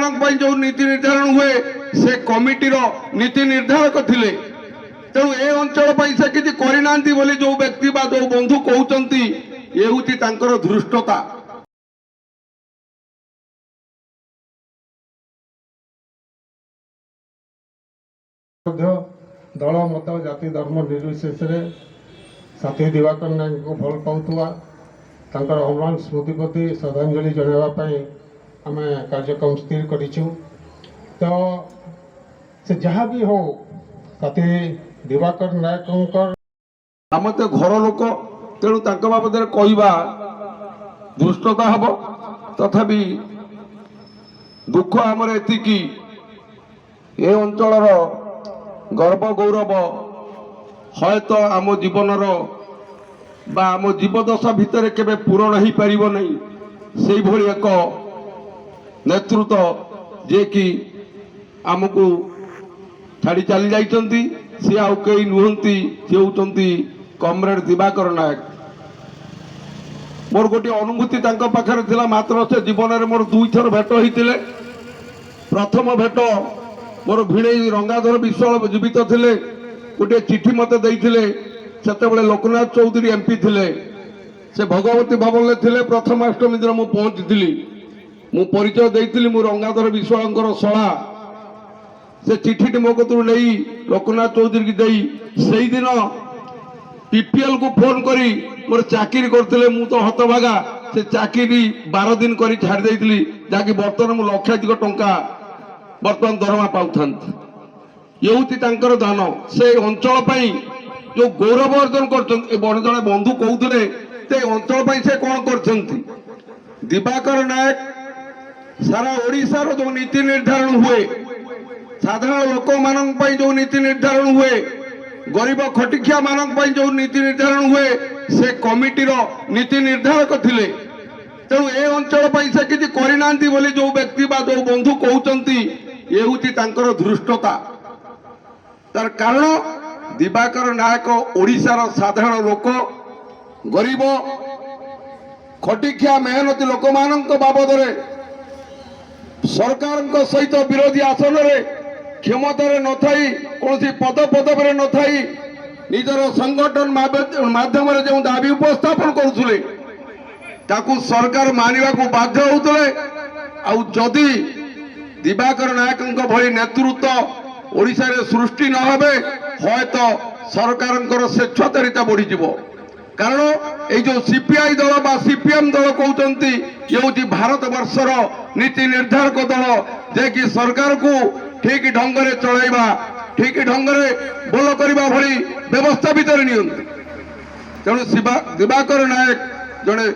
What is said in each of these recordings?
मानक जो नीति निर्धारण हुए से कमिटी नीति निर्धारक थिले तेणु ए अंचल से किसी करना जो व्यक्ति बा जो बंधु कहते ये हूँ धृष्टता। दल मत जाति धर्म निर्विशेष साथी दिवाकर नायक को भल पाऊा अमरान स्मृति प्रति श्रद्धांजलि जनवाई आम कार्यक्रम स्थिर करूँ। तो से जहाँ भी हो साथी दिवाकर नायक आम तो घर लोक तेणु बाबद कहवा दुष्टता हम तथापि दुख आमर एतिकी ए अंचल गर्व गौरव हयत आम जीवनर बा आम जीवदशा भितर केबे पूरण हो पार नहीं से भली एक नेतृत्व जे कि आमको छाड़ी चली जाइछंती सी आउ कई नुहंती सी होउछंती कमरेड दिवाकर नायक। मोर गोटे अनुभूति तांका पाखरे थिला मात्र से जीवन में मोर दुई थर भेट होइतिले। प्रथम भेट मोर भिड़े रंगाधर विश्वाल जीवित थिले गोटे चिठी मते देइथिले सेतेबेले लोकनाथ चौधरी एमपी थिले से भगवती भवन में थिले। प्रथमाष्टमी दिन मु पहुंची मु परिचय देइथिली मु रंगाधर विश्वालंकर सला से चिठी मो कतु नहीं लोकनाथ चौधरी की देई सेई दिन पीपीएल को फोन करी मोर चाकरी करते मु तो हतभागा से चाकरी 12 दिन करी छाड़ देइथिली जाकि बर्तमान मु लक्षाधिक टंका बर्तमान दरमा पाउथांत ये दान से अंचल पाई जो गौरव अर्जन कर जड़े बंधु कहते ते अंचल से कौन कर दिवाकर नायक सारा ओडिशार जो नीति निर्धारण हुए साधारण लोक मान जो नीति निर्धारण हुए गरीब खटिखिया मान जो नीति निर्धारण हुए से कमिटी नीति निर्धारक थिले तेणु ए अंचल से किसी करना जो व्यक्ति बा जो बंधु कहते ये हूँ धृष्टता। तार कारण दिवाकर नायक ओडिशार साधारण लोक गरीब खटिखिया मेहनती लोक मान बाबद सरकार सहित विरोधी आसन क्षमतार न थी कौन पद पदवी न थी निजर संगठन माध्यम जो दाबी उपस्थापन करुले सरकार मानवा को बाध्य होते आदि दिवाकर नायक भली नेतृत्व ओडिशा रे सृष्टि न होबे हयतो सरकार स्वेच्छाचारिता बढ़ीज कारण ये जो सीपीआई दल बा सीपीएम दल कहते ये हूँ भारत वर्षर नीति निर्धारक दल जे कि सरकार को ठीक ढंग से चलैबा ठीक ढंग से बोल करने भली व्यवस्था भितर नियंती। तेणु दिवाकर नायक जड़े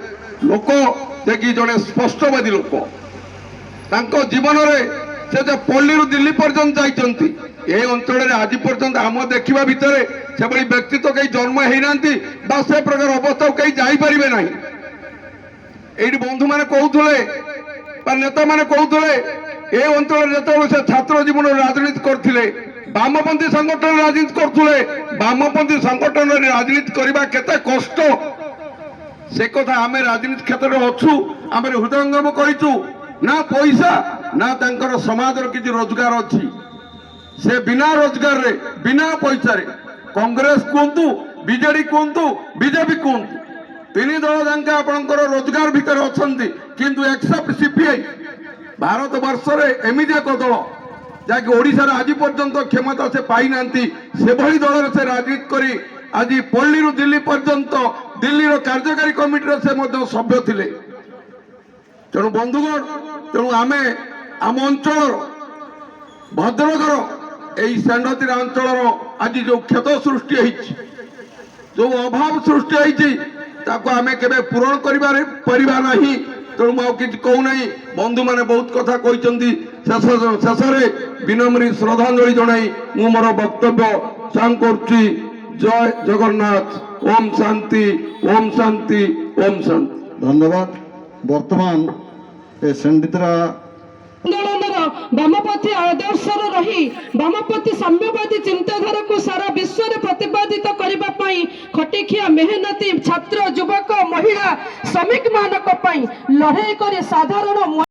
लोक जे कि जड़े स्पष्टवादी लोक जीवन में से जो पल्ली दिल्ली पर्यंत जाइछंती ए अंचल आज पर्यंत आम देखा भितर से भाई व्यक्ति तो कहीं जन्म होना से प्रकार अवस्था कहीं जापरे ना ये बंधु मैंने कहते नेता मैंने कहते ए अंचल जो से छात्र जीवन राजनीति करते वामपंथी संगठन राजनीति करते वामपंथी संगठन राजनीति करने केते कष्ट से कथा आम राजनीति क्षेत्र में अच्छु आम हृदयंगम करूँ ना पैसा ना तांकर समाजर किसी रोजगार अच्छी से बिना रोजगार रे बिना पैसा रे कांग्रेस कहतु बीजेडी कहतु बीजेपी कहतु तीन दल जाके आपंकर रोजगार भितर अच्छा किंतु एक्सेप्ट सीपीआई भारत वर्ष में एमती एक दल जहाँकि ओडिशा आज पर्यंत क्षमता से पाई ना से भली दल से राजनीति करी आज पल्ली दिल्ली पर्यंत दिल्ली कार्यकारी कमिटी से सभ्य थिले। तेणु बंधुगण तेणु आम आम अंचल भद्रकर यही सेंडतीरा अंचल आज जो क्षत सृष्टि जो अभाव सृष्टि आम के पूरण करना तेणु मुझे कहूना बंधु मैंने बहुत कथा कहते शेष विनम्र श्रद्धांजलि जनाई मु मोर वक्तव्य सांग करुच्ची। जय जगन्नाथ। ओम शांति ओम शांति ओम शांति। धन्यवाद। वर्तमान ए सेंडितरा वामपंथी आदर्श रही वामपंथी साम्यवादी चिंताधारा को सारा विश्व में प्रतिपादित करने खटिखिया मेहनती छात्र युवक महिला श्रमिक मानक लड़ाई कर साधारण